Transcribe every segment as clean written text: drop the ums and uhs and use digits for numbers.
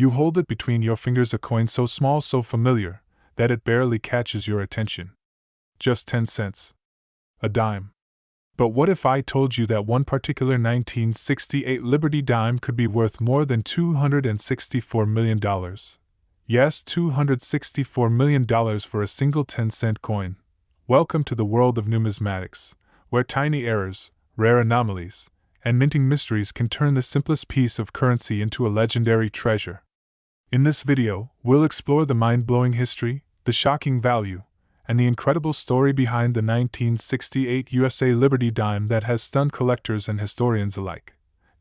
You hold it between your fingers, a coin so small, so familiar, that it barely catches your attention. Just 10 cents. A dime. But what if I told you that one particular 1968 Liberty dime could be worth more than $264 million? Yes, $264 million for a single 10-cent coin. Welcome to the world of numismatics, where tiny errors, rare anomalies, and minting mysteries can turn the simplest piece of currency into a legendary treasure. In this video, we'll explore the mind-blowing history, the shocking value, and the incredible story behind the 1968 USA Liberty Dime that has stunned collectors and historians alike.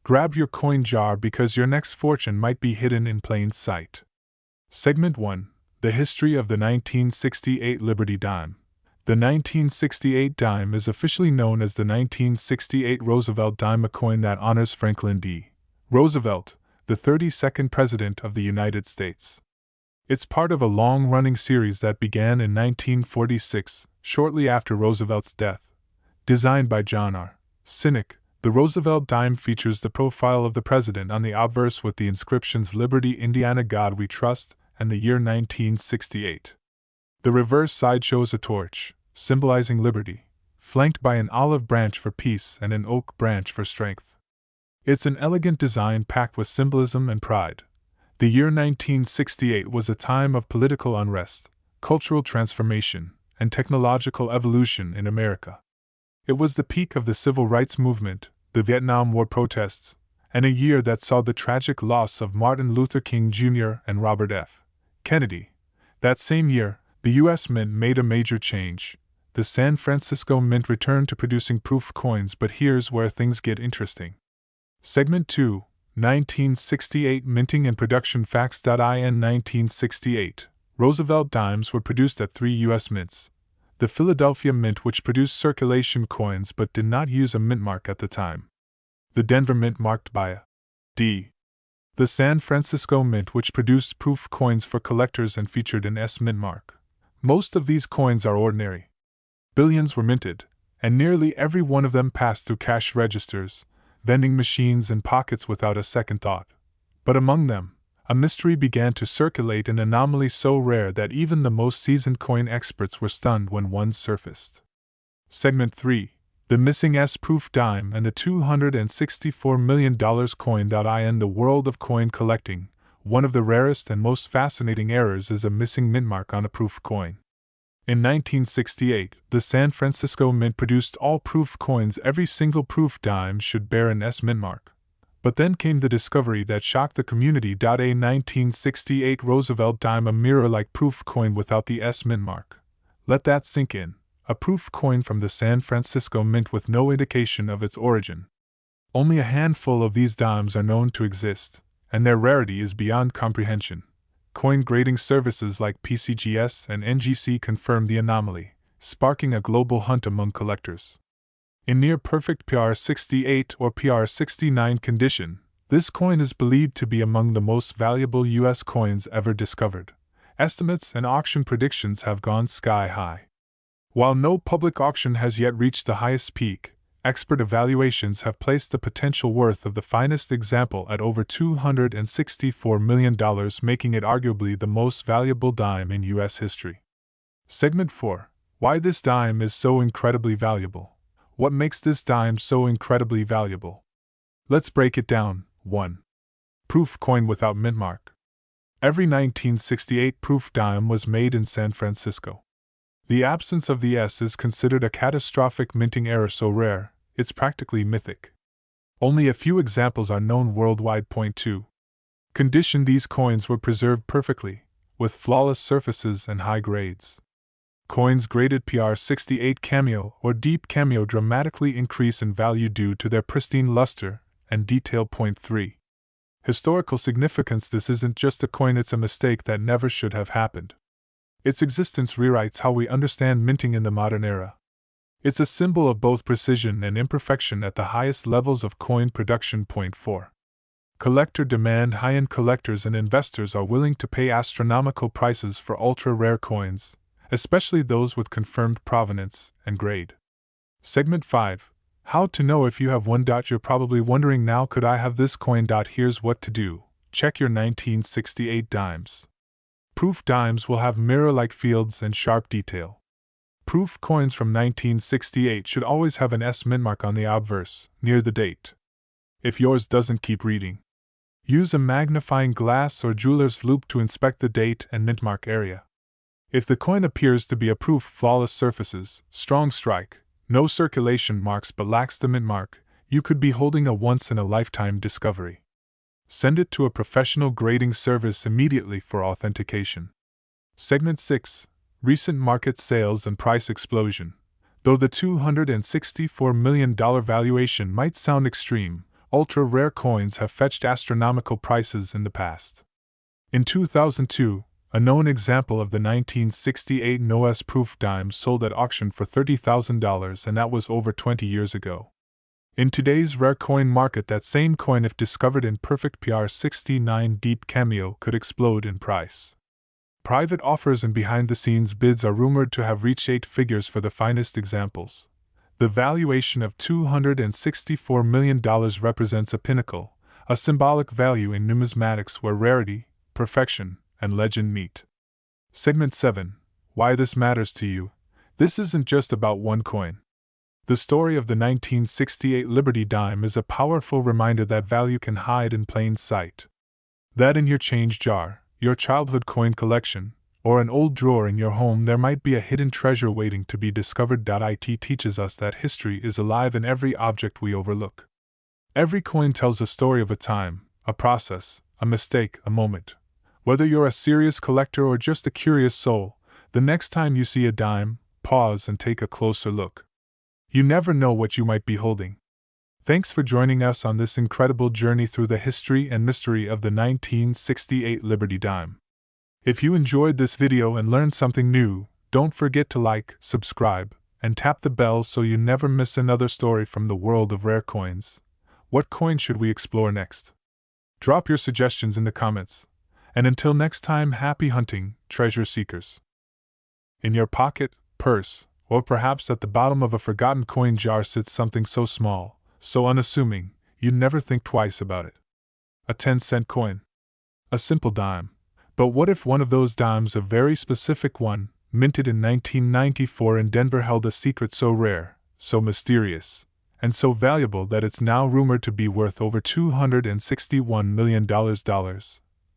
Grab your coin jar because your next fortune might be hidden in plain sight. Segment 1: The History of the 1968 Liberty Dime. The 1968 dime is officially known as the 1968 Roosevelt Dime, a coin that honors Franklin D. Roosevelt, the 32nd President of the United States. It's part of a long-running series that began in 1946, shortly after Roosevelt's death. Designed by John R. Sinek, the Roosevelt Dime features the profile of the president on the obverse with the inscriptions "Liberty, Indiana, God We Trust," and the year 1968. The reverse side shows a torch, symbolizing liberty, flanked by an olive branch for peace and an oak branch for strength. It's an elegant design packed with symbolism and pride. The year 1968 was a time of political unrest, cultural transformation, and technological evolution in America. It was the peak of the civil rights movement, the Vietnam War protests, and a year that saw the tragic loss of Martin Luther King Jr. and Robert F. Kennedy. That same year, the U.S. Mint made a major change. The San Francisco Mint returned to producing proof coins, but here's where things get interesting. Segment 2: 1968 Minting and Production Facts. In 1968, Roosevelt dimes were produced at 3 U.S. mints. The Philadelphia Mint, which produced circulation coins but did not use a mint mark at the time. The Denver Mint, marked by a D. The San Francisco Mint, which produced proof coins for collectors and featured an S mint mark. Most of these coins are ordinary. Billions were minted, and nearly every one of them passed through cash registers, vending machines, and pockets without a second thought. But among them, a mystery began to circulate, an anomaly so rare that even the most seasoned coin experts were stunned when one surfaced. Segment 3: The Missing S-Proof Dime and the $264 million coin. In the world of coin collecting, one of the rarest and most fascinating errors is a missing mint mark on a proof coin. In 1968, the San Francisco Mint produced all proof coins. Every single proof dime should bear an S mint mark. But then came the discovery that shocked the community. A 1968 Roosevelt Dime, a mirror-like proof coin without the S mint mark. Let that sink in. A proof coin from the San Francisco Mint with no indication of its origin. Only a handful of these dimes are known to exist, and their rarity is beyond comprehension. Coin grading services like PCGS and NGC confirm the anomaly, sparking a global hunt among collectors. In near-perfect PR68 or PR69 condition, this coin is believed to be among the most valuable U.S. coins ever discovered. Estimates and auction predictions have gone sky-high. While no public auction has yet reached the highest peak, expert evaluations have placed the potential worth of the finest example at over $264 million, making it arguably the most valuable dime in U.S. history. Segment 4: Why this dime is so incredibly valuable. What makes this dime so incredibly valuable? Let's break it down. 1. Proof coin without mint mark. Every 1968 proof dime was made in San Francisco. The absence of the S is considered a catastrophic minting error so rare, it's practically mythic. Only a few examples are known worldwide. 2. Condition: these coins were preserved perfectly, with flawless surfaces and high grades. Coins graded PR68 cameo or deep cameo dramatically increase in value due to their pristine luster and detail. 3. Historical significance: this isn't just a coin, it's a mistake that never should have happened. Its existence rewrites how we understand minting in the modern era. It's a symbol of both precision and imperfection at the highest levels of coin production. 4. Collector demand: high-end collectors and investors are willing to pay astronomical prices for ultra-rare coins, especially those with confirmed provenance and grade. Segment 5: How to know if you have one. You're probably wondering now, could I have this coin? Here's what to do. check your 1968 dimes. Proof dimes will have mirror-like fields and sharp detail. Proof coins from 1968 should always have an S mint mark on the obverse, near the date. If yours doesn't, keep reading. Use a magnifying glass or jeweler's loupe to inspect the date and mint mark area. If the coin appears to be a proof, flawless surfaces, strong strike, no circulation marks but lacks the mint mark, you could be holding a once-in-a-lifetime discovery. Send it to a professional grading service immediately for authentication. Segment 6. Recent market sales and price explosion. Though the $264 million valuation might sound extreme, ultra-rare coins have fetched astronomical prices in the past. In 2002, a known example of the 1968 no-S proof dime sold at auction for $30,000, and that was over 20 years ago. In today's rare coin market, that same coin, if discovered in perfect PR69 deep cameo, could explode in price. Private offers and behind-the-scenes bids are rumored to have reached 8 figures for the finest examples. The valuation of $264 million represents a pinnacle, a symbolic value in numismatics where rarity, perfection, and legend meet. Segment 7. Why this matters to you. This isn't just about one coin. The story of the 1968 Liberty Dime is a powerful reminder that value can hide in plain sight. That in your change jar, your childhood coin collection, or an old drawer in your home, there might be a hidden treasure waiting to be discovered. It teaches us that history is alive in every object we overlook. Every coin tells a story of a time, a process, a mistake, a moment. Whether you're a serious collector or just a curious soul, the next time you see a dime, pause and take a closer look. You never know what you might be holding. Thanks for joining us on this incredible journey through the history and mystery of the 1968 Liberty Dime. If you enjoyed this video and learned something new, don't forget to like, subscribe, and tap the bell so you never miss another story from the world of rare coins. What coin should we explore next? Drop your suggestions in the comments. And until next time, happy hunting, treasure seekers. In your pocket, purse, or perhaps at the bottom of a forgotten coin jar sits something so small, so unassuming, you'd never think twice about it. A 10-cent coin. A simple dime. But what if one of those dimes, a very specific one, minted in 1994 in Denver, held a secret so rare, so mysterious, and so valuable that it's now rumored to be worth over $261 million?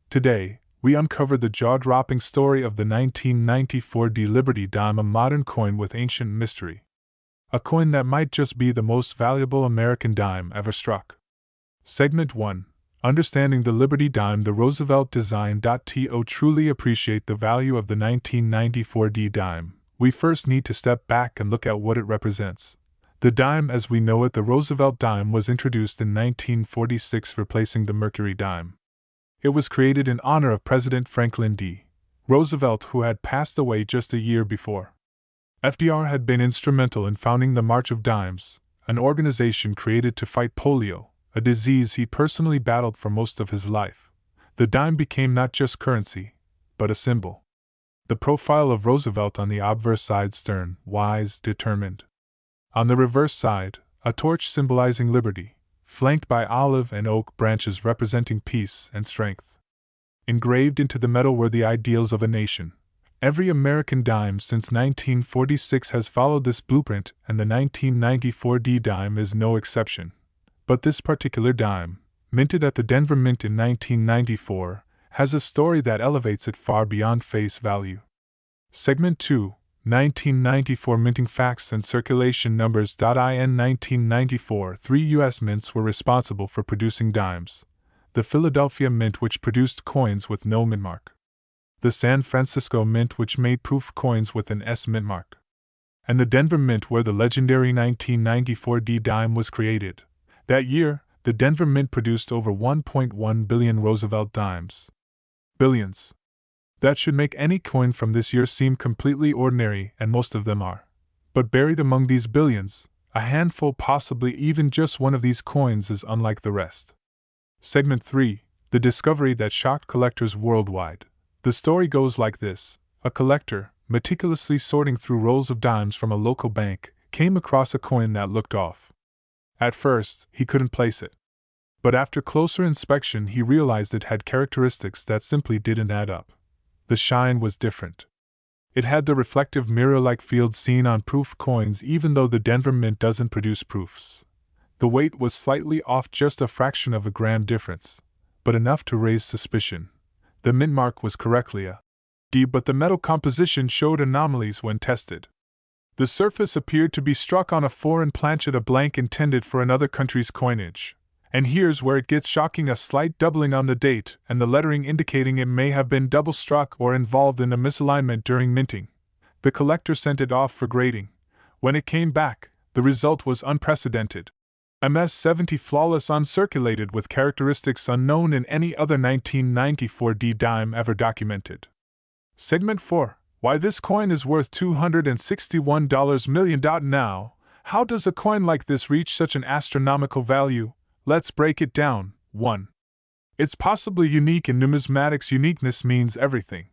Today, we uncover the jaw-dropping story of the 1994 Liberty Dime, a modern coin with ancient mystery. A coin that might just be the most valuable American dime ever struck. Segment 1. Understanding the Liberty Dime, the Roosevelt design. To truly appreciate the value of the 1994 dime, we first need to step back and look at what it represents. The dime as we know it, the Roosevelt Dime, was introduced in 1946, replacing the Mercury Dime. It was created in honor of President Franklin D. Roosevelt, who had passed away just a year before. FDR had been instrumental in founding the March of Dimes, an organization created to fight polio, a disease he personally battled for most of his life. The dime became not just currency, but a symbol. The profile of Roosevelt on the obverse side, stern, wise, determined. On the reverse side, a torch symbolizing liberty, flanked by olive and oak branches representing peace and strength. Engraved into the metal were the ideals of a nation. Every American dime since 1946 has followed this blueprint, and the 1994 dime is no exception. But this particular dime, minted at the Denver Mint in 1994, has a story that elevates it far beyond face value. Segment 2. 1994 minting facts and circulation numbers. In 1994, 3 U.S. mints were responsible for producing dimes. The Philadelphia Mint, which produced coins with no mint mark. The San Francisco Mint, which made proof coins with an S mint mark. And the Denver Mint, where the legendary 1994 dime was created. That year, the Denver Mint produced over 1.1 billion Roosevelt dimes. Billions. That should make any coin from this year seem completely ordinary, and most of them are. But buried among these billions, a handful, possibly even just one of these coins, is unlike the rest. Segment 3. The discovery that shocked collectors worldwide. The story goes like this. A collector, meticulously sorting through rolls of dimes from a local bank, came across a coin that looked off. At first, he couldn't place it. But after closer inspection, he realized it had characteristics that simply didn't add up. The shine was different. It had the reflective mirror-like field seen on proof coins, even though the Denver Mint doesn't produce proofs. The weight was slightly off, just a fraction of a gram difference, but enough to raise suspicion. The mint mark was correctly a D, but the metal composition showed anomalies when tested. The surface appeared to be struck on a foreign planchet, a blank intended for another country's coinage. And here's where it gets shocking: a slight doubling on the date and the lettering indicating it may have been double struck or involved in a misalignment during minting. The collector sent it off for grading. When it came back, the result was unprecedented. MS-70 flawless, uncirculated, with characteristics unknown in any other 1994 D dime ever documented. Segment 4. Why this coin is worth $261 million now. How does a coin like this reach such an astronomical value? Let's break it down. 1. It's possibly unique. In numismatics, uniqueness means everything.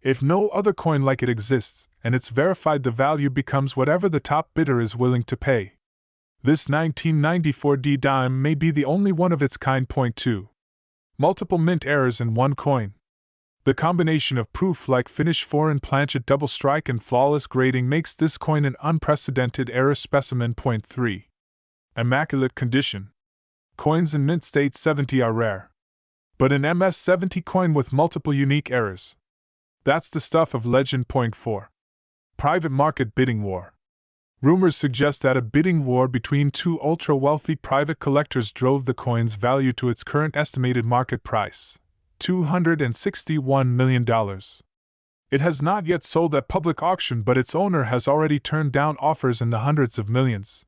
If no other coin like it exists, and it's verified, the value becomes whatever the top bidder is willing to pay. This 1994 D dime may be the only one of its kind. Point 2. Multiple mint errors in one coin. The combination of proof-like finish, foreign planchet, double strike, and flawless grading makes this coin an unprecedented error specimen. Point 3. Immaculate condition. Coins in mint state 70 are rare. But an MS-70 coin with multiple unique errors, that's the stuff of legend. Point 4. Private market bidding war. Rumors suggest that a bidding war between two ultra-wealthy private collectors drove the coin's value to its current estimated market price, $261 million. It has not yet sold at public auction, but its owner has already turned down offers in the hundreds of millions.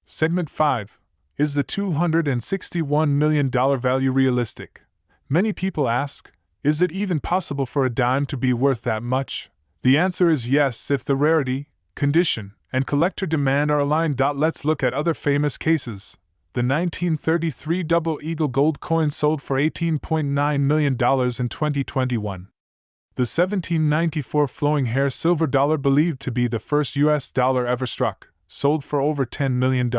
Segment 5. Is the $261 million value realistic? Many people ask, is it even possible for a dime to be worth that much? The answer is yes, if the rarity, condition, and collector demand are aligned. Let's look at other famous cases. The 1933 Double Eagle gold coin sold for $18.9 million in 2021. The 1794 flowing hair silver dollar, believed to be the first US dollar ever struck, sold for over $10 million.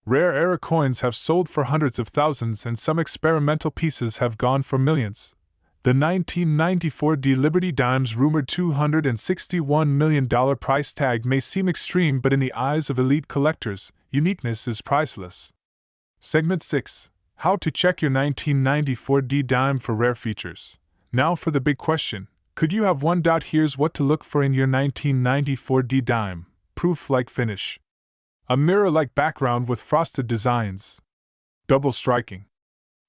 Rare era coins have sold for hundreds of thousands, and some experimental pieces have gone for millions. The 1994 D Liberty Dime's rumored $261 million price tag may seem extreme, but in the eyes of elite collectors, uniqueness is priceless. Segment 6. How to check your 1994 D dime for rare features. Now for the big question, could you have one? Here's what to look for in your 1994 D dime. Proof-like finish. A mirror-like background with frosted designs. Double striking.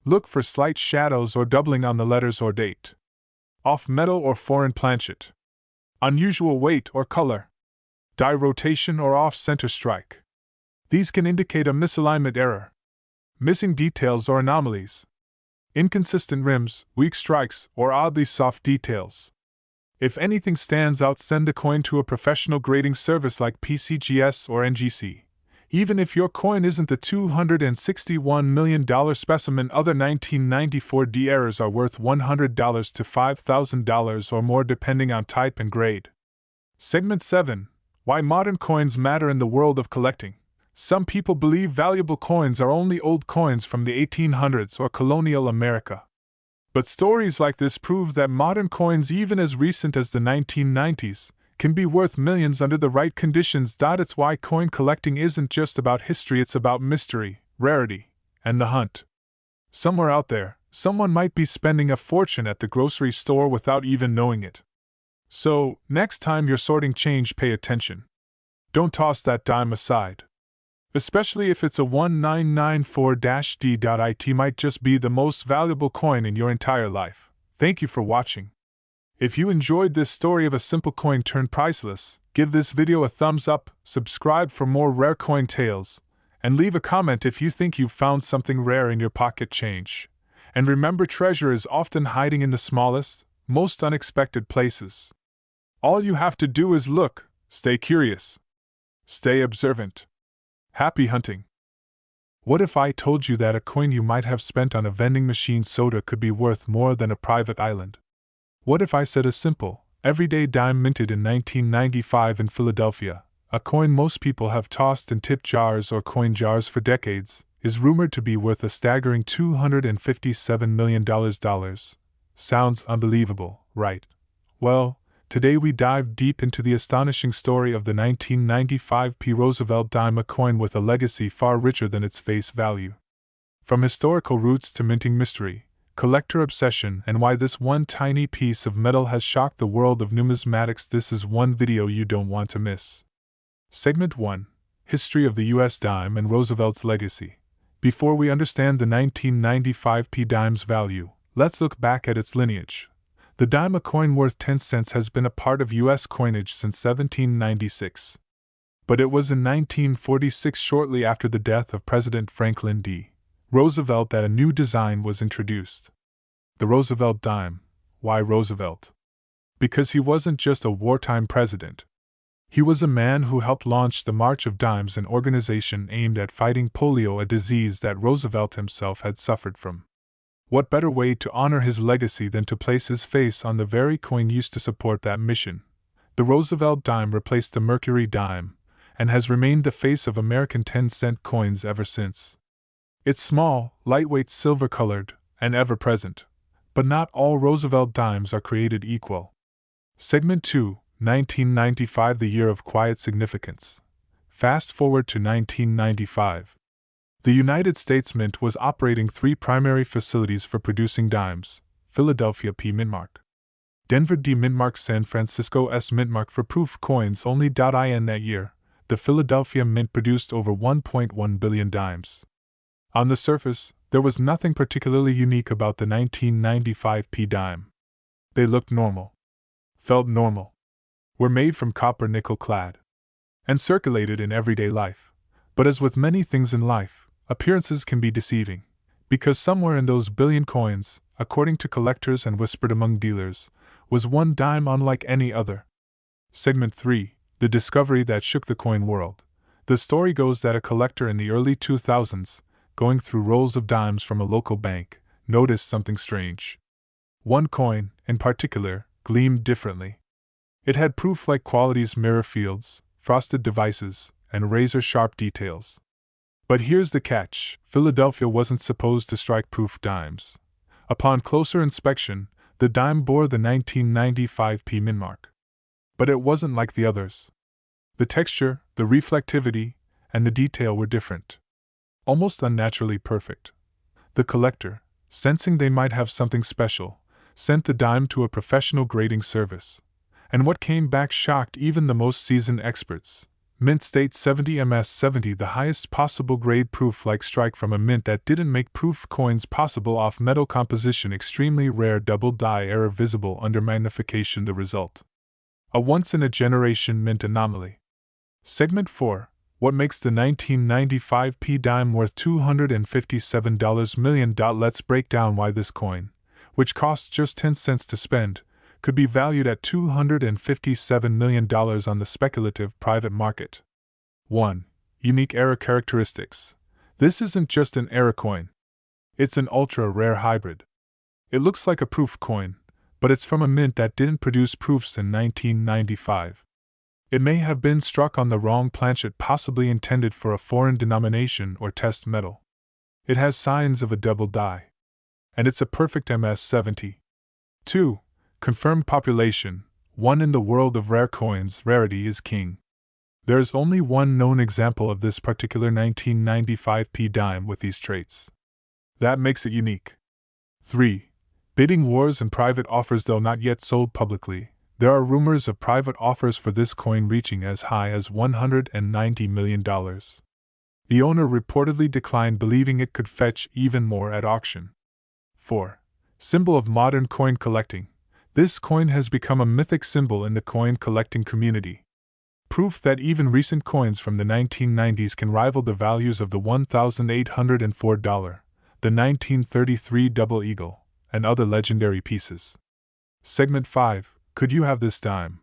Look for slight shadows or doubling on the letters or date. Off metal or foreign planchet. Unusual weight or color. Die rotation or off-center strike. These can indicate a misalignment error. Missing details or anomalies. Inconsistent rims, weak strikes, or oddly soft details. If anything stands out, send the coin to a professional grading service like PCGS or NGC. Even if your coin isn't the $261 million specimen, other 1994 D errors are worth $100 to $5,000 or more depending on type and grade. Segment 7. Why modern coins matter in the world of collecting. Some people believe valuable coins are only old coins from the 1800s or colonial America. But stories like this prove that modern coins, even as recent as the 1990s, can be worth millions under the right conditions. It's why coin collecting isn't just about history, it's about mystery, rarity, and the hunt. Somewhere out there, someone might be spending a fortune at the grocery store without even knowing it. So, next time you're sorting change, pay attention. Don't toss that dime aside. Especially if it's a 1994-D. It might just be the most valuable coin in your entire life. Thank you for watching. If you enjoyed this story of a simple coin turned priceless, give this video a thumbs up, subscribe for more rare coin tales, and leave a comment if you think you've found something rare in your pocket change. And remember, treasure is often hiding in the smallest, most unexpected places. All you have to do is look, stay curious, stay observant. Happy hunting! What if I told you that a coin you might have spent on a vending machine soda could be worth more than a private island? What if I said a simple, everyday dime minted in 1995 in Philadelphia, a coin most people have tossed in tip jars or coin jars for decades, is rumored to be worth a staggering $257 million. Sounds unbelievable, right? Well, today we dive deep into the astonishing story of the 1995 Roosevelt Dime, a coin with a legacy far richer than its face value. From historical roots to minting mystery, collector obsession, and why this one tiny piece of metal has shocked the world of numismatics, this is one video you don't want to miss. Segment 1: History of the U.S. Dime and Roosevelt's Legacy. Before we understand the 1995 dime's value, let's look back at its lineage. The dime, a coin worth 10 cents, has been a part of U.S. coinage since 1796. But it was in 1946, shortly after the death of President Franklin D. Roosevelt, that a new design was introduced. The Roosevelt Dime. Why Roosevelt? Because he wasn't just a wartime president. He was a man who helped launch the March of Dimes, an organization aimed at fighting polio, a disease that Roosevelt himself had suffered from. What better way to honor his legacy than to place his face on the very coin used to support that mission? The Roosevelt Dime replaced the Mercury Dime, and has remained the face of American 10-cent coins ever since. It's small, lightweight, silver-colored, and ever-present. But not all Roosevelt dimes are created equal. Segment 2: 1995, the year of quiet significance. Fast forward to 1995. The United States Mint was operating 3 primary facilities for producing dimes: Philadelphia P. Mintmark, Denver D. Mintmark, San Francisco S. Mintmark. For proof coins only. In that year, the Philadelphia Mint produced over 1.1 billion dimes. On the surface, there was nothing particularly unique about the 1995 dime. They looked normal, felt normal, were made from copper nickel clad, and circulated in everyday life. But as with many things in life, appearances can be deceiving, because somewhere in those billion coins, according to collectors and whispered among dealers, was one dime unlike any other. Segment 3: The discovery that shook the coin world. The story goes that a collector in the early 2000s, going through rolls of dimes from a local bank, noticed something strange. One coin, in particular, gleamed differently. It had proof-like qualities: mirror fields, frosted devices, and razor-sharp details. But here's the catch: Philadelphia wasn't supposed to strike proof dimes. Upon closer inspection, the dime bore the 1995 Mintmark. But it wasn't like the others. The texture, the reflectivity, and the detail were different. Almost unnaturally perfect. The collector, sensing they might have something special, sent the dime to a professional grading service. And what came back shocked even the most seasoned experts. Mint State 70 MS70, the highest possible grade proof-like strike from a mint that didn't make proof coins possible. Off metal composition, extremely rare double die error visible under magnification. The result: a once-in-a-generation mint anomaly. Segment 4: What makes the 1995 dime worth $257 million? Let's break down why this coin, which costs just 10 cents to spend, could be valued at $257 million on the speculative private market. 1. Unique error characteristics. This isn't just an error coin. It's an ultra-rare hybrid. It looks like a proof coin, but it's from a mint that didn't produce proofs in 1995. It may have been struck on the wrong planchet, possibly intended for a foreign denomination or test metal. It has signs of a double die. And it's a perfect MS70. 2. Confirmed population. 1. In the world of rare coins, rarity is king. There is only one known example of this particular 1995 dime with these traits. That makes it unique. 3. Bidding wars and private offers. Though not yet sold publicly, there are rumors of private offers for this coin reaching as high as $190 million. The owner reportedly declined, believing it could fetch even more at auction. 4. Symbol of modern coin collecting. This coin has become a mythic symbol in the coin collecting community. Proof that even recent coins from the 1990s can rival the values of the $1,804, the 1933 Double Eagle, and other legendary pieces. Segment 5: Could you have this dime?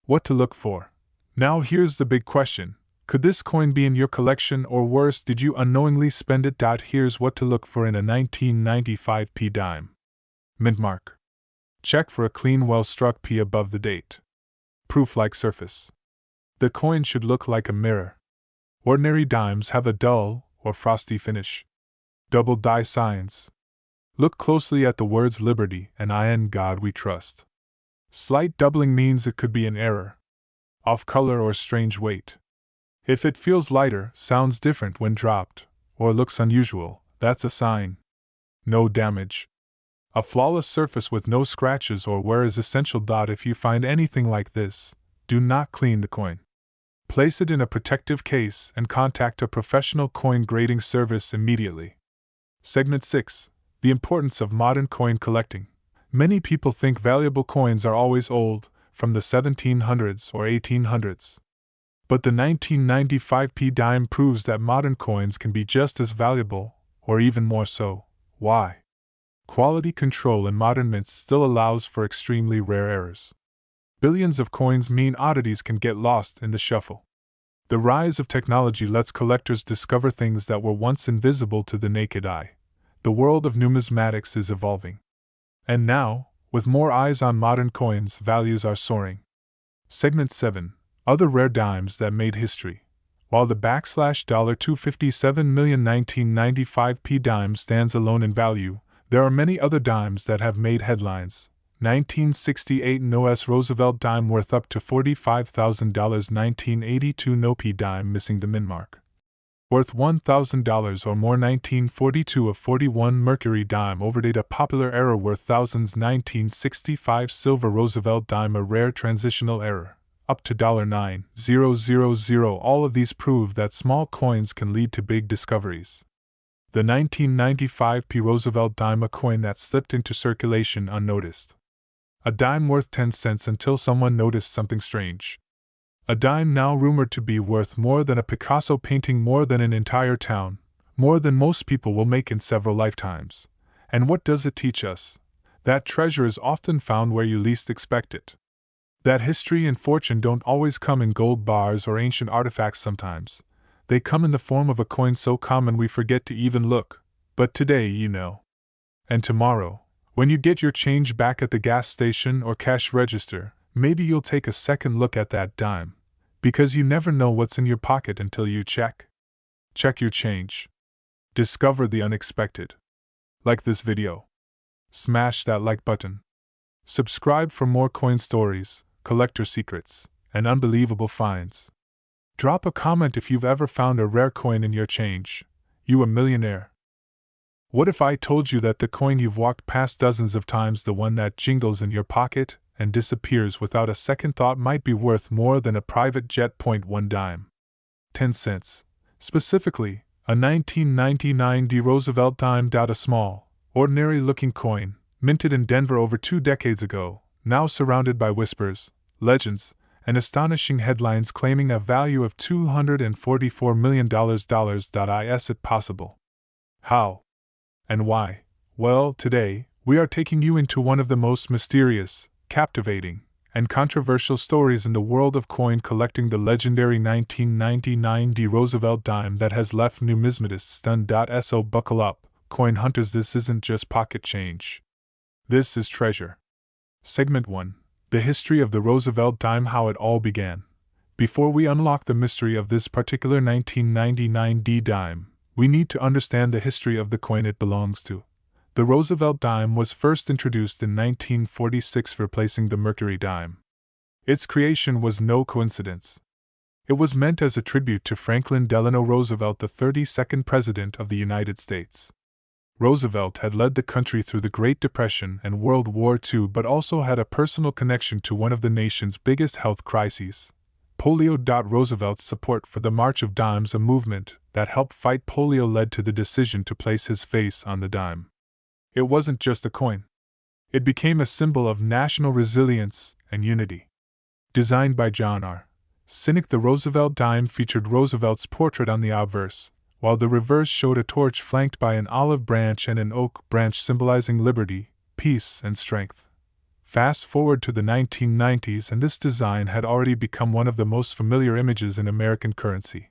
What to look for? Now here's the big question. Could this coin be in your collection, or worse, did you unknowingly spend it? Here's what to look for in a 1995 dime. Mintmark. Check for a clean, well-struck P above the date. Proof-like surface. The coin should look like a mirror. Ordinary dimes have a dull, or frosty finish. Double die signs. Look closely at the words liberty and in God we trust. Slight doubling means it could be an error, off color, or strange weight. If it feels lighter, sounds different when dropped, or looks unusual, that's a sign. No damage. A flawless surface with no scratches or wear is essential. If you find anything like this, do not clean the coin. Place it in a protective case and contact a professional coin grading service immediately. Segment 6. The importance of modern coin collecting. Many people think valuable coins are always old, from the 1700s or 1800s. But the 1995p dime proves that modern coins can be just as valuable, or even more so. Why? Quality control in modern mints still allows for extremely rare errors. Billions of coins mean oddities can get lost in the shuffle. The rise of technology lets collectors discover things that were once invisible to the naked eye. The world of numismatics is evolving. And now, with more eyes on modern coins, values are soaring. Segment 7. Other rare dimes that made history. While the $257,000,1995p dime stands alone in value, there are many other dimes that have made headlines. 1968 NOS Roosevelt Dime worth up to $45,000. 1982 NOP Dime missing the min mark, worth $1,000 or more. 1942 a 41 Mercury Dime overdate, a popular error worth thousands. 1965 Silver Roosevelt Dime, a rare transitional error, up to $9,000. All of these prove that small coins can lead to big discoveries. The 1995p Roosevelt Dime, a coin that slipped into circulation unnoticed. A dime worth 10 cents until someone noticed something strange. A dime now rumored to be worth more than a Picasso painting, more than an entire town, more than most people will make in several lifetimes. And what does it teach us? That treasure is often found where you least expect it. That history and fortune don't always come in gold bars or ancient artifacts. Sometimes they come in the form of a coin so common we forget to even look. But today you know. And tomorrow, when you get your change back at the gas station or cash register, maybe you'll take a second look at that dime, because you never know what's in your pocket until you check. Check your change. Discover the unexpected. Like this video. Smash that like button. Subscribe for more coin stories, collector secrets, and unbelievable finds. Drop a comment if you've ever found a rare coin in your change. You a millionaire. What if I told you that the coin you've walked past dozens of times, the one that jingles in your pocket and disappears without a second thought, might be worth more than a private jet? 1 dime. 10 cents. Specifically, a 1999 D Roosevelt Dime. A small, ordinary-looking coin, minted in Denver over 2 decades ago, now surrounded by whispers, legends, and astonishing headlines claiming a value of $244 million. Is it possible? How? And why? Well, today, we are taking you into one of the most mysterious, captivating, and controversial stories in the world of coin collecting, the legendary 1999 D Roosevelt Dime that has left numismatists stunned. So buckle up, coin hunters, this isn't just pocket change. This is treasure. Segment 1. The history of the Roosevelt Dime, how it all began. Before we unlock the mystery of this particular 1999 D dime, we need to understand the history of the coin it belongs to. The Roosevelt Dime was first introduced in 1946, replacing the Mercury Dime. Its creation was no coincidence. It was meant as a tribute to Franklin Delano Roosevelt, the 32nd President of the United States. Roosevelt had led the country through the Great Depression and World War II, but also had a personal connection to one of the nation's biggest health crises, polio. Roosevelt's support for the March of Dimes, a movement that helped fight polio, led to the decision to place his face on the dime. It wasn't just a coin. It became a symbol of national resilience and unity. Designed by John R. Sinek, the Roosevelt Dime featured Roosevelt's portrait on the obverse, while the reverse showed a torch flanked by an olive branch and an oak branch symbolizing liberty, peace, and strength. Fast forward to the 1990s, and this design had already become one of the most familiar images in American currency.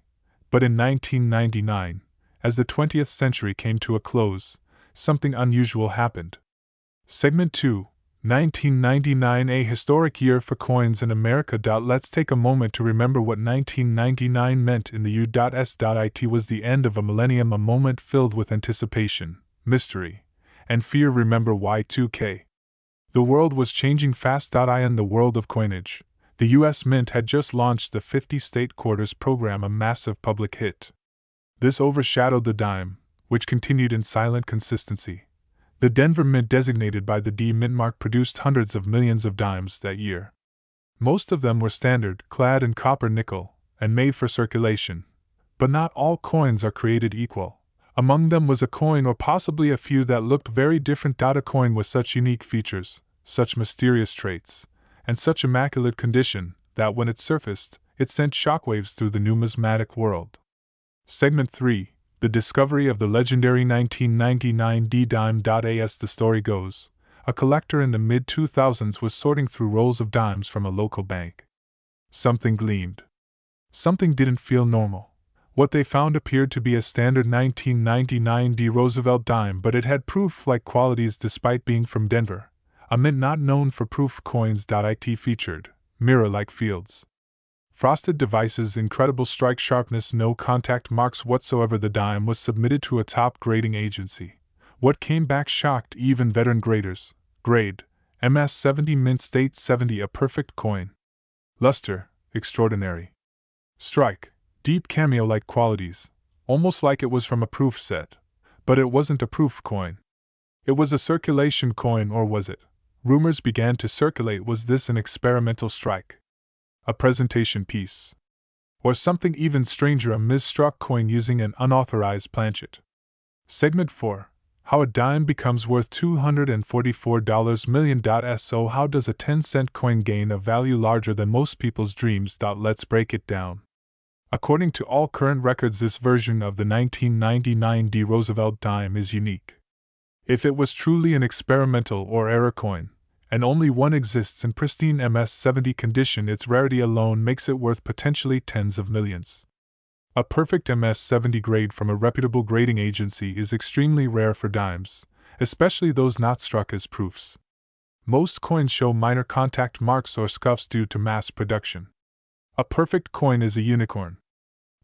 But in 1999, as the 20th century came to a close, something unusual happened. Segment 2. 1999, a historic year for coins in America. Let's take a moment to remember what 1999 meant in the U.S. It was the end of a millennium, a moment filled with anticipation, mystery, and fear. Remember Y2K. The world was changing fast. In the world of coinage, the U.S. Mint had just launched the 50 state quarters program, a massive public hit. This overshadowed the dime, which continued in silent consistency. The Denver Mint, designated by the D Mint mark, produced hundreds of millions of dimes that year. Most of them were standard, clad in copper nickel, and made for circulation. But not all coins are created equal. Among them was a coin, or possibly a few, that looked very different. A coin with such unique features, such mysterious traits, and such immaculate condition, that when it surfaced, it sent shockwaves through the numismatic world. Segment 3. The discovery of the legendary 1999 D-Dime. As the story goes, a collector in the mid-2000s was sorting through rolls of dimes from a local bank. Something gleamed. Something didn't feel normal. What they found appeared to be a standard 1999 D Roosevelt dime, but it had proof-like qualities despite being from Denver, a mint not known for proof. Coins. It featured mirror-like fields, frosted devices, incredible strike sharpness, no contact marks whatsoever. The dime was submitted to a top grading agency. What came back shocked even veteran graders. Grade MS70, mint state 70, a perfect coin. Luster extraordinary. Strike deep cameo-like qualities, almost like it was from a proof set. But it wasn't a proof coin. It was a circulation coin, or was it? Rumors began to circulate. Was this an experimental strike? A presentation piece? Or something even stranger, a mis-struck coin using an unauthorized planchet? Segment 4. How a dime becomes worth $244 million. So how does a 10-cent coin gain a value larger than most people's dreams? Let's break it down. According to all current records, this version of the 1999 D Roosevelt dime is unique. If it was truly an experimental or error coin, and only one exists in pristine MS70 condition, its rarity alone makes it worth potentially tens of millions. A perfect MS70 grade from a reputable grading agency is extremely rare for dimes, especially those not struck as proofs. Most coins show minor contact marks or scuffs due to mass production. A perfect coin is a unicorn.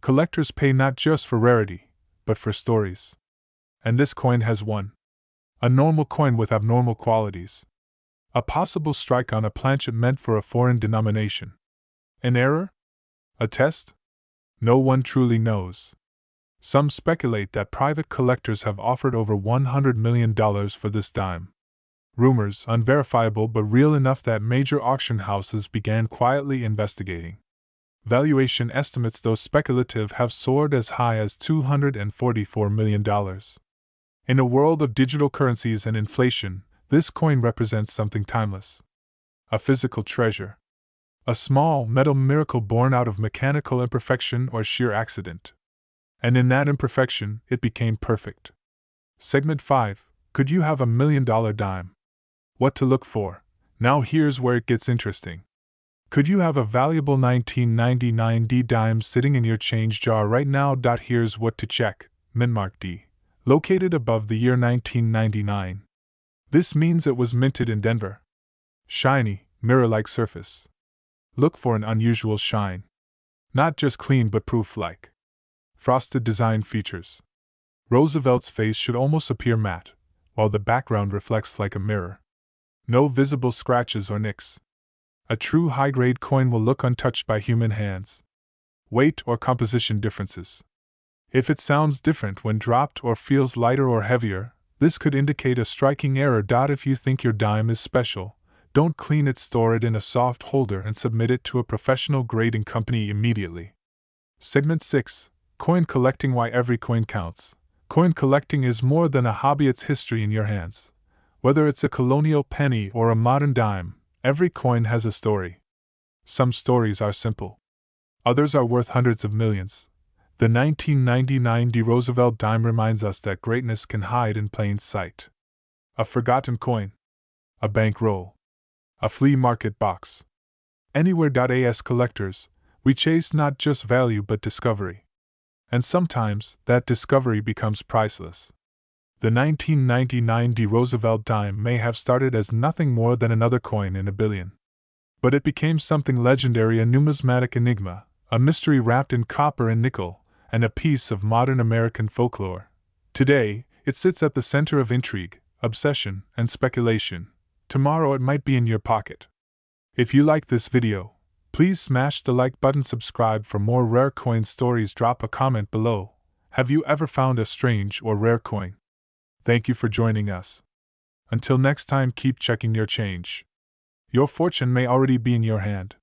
Collectors pay not just for rarity, but for stories. And this coin has one. A normal coin with abnormal qualities. A possible strike on a planchet meant for a foreign denomination. An error? A test? No one truly knows. Some speculate that private collectors have offered over $100 million for this dime. Rumors, unverifiable but real enough, that major auction houses began quietly investigating. Valuation estimates, though speculative, have soared as high as $244 million. In a world of digital currencies and inflation, this coin represents something timeless. A physical treasure. A small metal miracle born out of mechanical imperfection or sheer accident. And in that imperfection, it became perfect. Segment 5. Could you have $1 million dime? What to look for? Now here's where it gets interesting. Could you have a valuable 1999 D dime sitting in your change jar right now? Here's what to check. Mintmark D. Located above the year 1999. This means it was minted in Denver. Shiny, mirror-like surface. Look for an unusual shine. Not just clean but proof-like. Frosted design features. Roosevelt's face should almost appear matte, while the background reflects like a mirror. No visible scratches or nicks. A true high-grade coin will look untouched by human hands. Weight or composition differences. If it sounds different when dropped or feels lighter or heavier, this could indicate a striking error. If you think your dime is special, don't clean it, store it in a soft holder and submit it to a professional grading company immediately. Segment 6. Coin collecting. Why every coin counts. Coin collecting is more than a hobby, it's history in your hands. Whether it's a colonial penny or a modern dime, every coin has a story. Some stories are simple. Others are worth hundreds of millions. The 1999 D Roosevelt dime reminds us that greatness can hide in plain sight. A forgotten coin. A bankroll. A flea market box. Anywhere. As collectors, we chase not just value but discovery. And sometimes, that discovery becomes priceless. The 1999 Roosevelt Dime may have started as nothing more than another coin in a billion. But it became something legendary, a numismatic enigma, a mystery wrapped in copper and nickel, and a piece of modern American folklore. Today, it sits at the center of intrigue, obsession, and speculation. Tomorrow it might be in your pocket. If you like this video, please smash the like button, subscribe for more rare coin stories, drop a comment below. Have you ever found a strange or rare coin? Thank you for joining us. Until next time, keep checking your change. Your fortune may already be in your hand.